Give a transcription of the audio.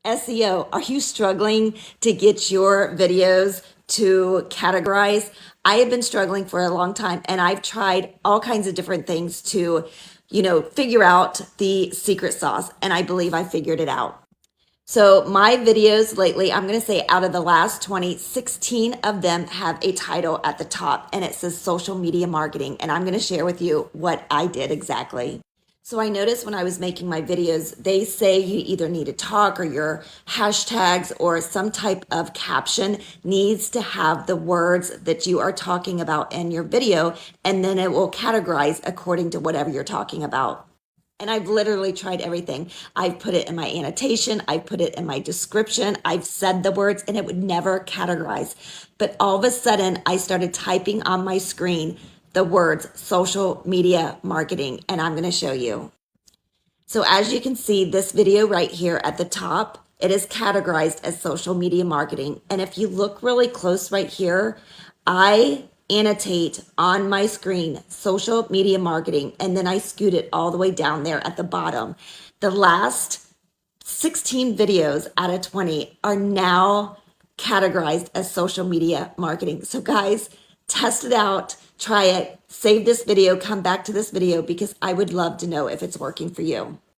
SEO, are you struggling to get your videos to categorize? I have been struggling for a long time and I've tried all kinds of different things to, figure out the secret sauce. And I believe I figured it out. So my videos lately, I'm going to say out of the last 20, 16 of them have a title at the top and it says social media marketing. And I'm going to share with you what I did exactly. So I noticed when I was making my videos, they say you either need to talk or your hashtags or some type of caption needs to have the words that you are talking about in your video, and then it will categorize according to whatever you're talking about. And I've literally tried everything. I've put it in my annotation, I've put it in my description, I've said the words, and it would never categorize. But all of a sudden, I started typing on my screen the words social media marketing, and I'm going to show you. So as you can see, this video right here at the top, it is categorized as social media marketing. And if you look really close right here, I annotate on my screen social media marketing, and then I scoot it all the way down there at the bottom. The last 16 videos out of 20 are now categorized as social media marketing. So guys, test it out, try it, save this video, come back to this video because I would love to know if it's working for you.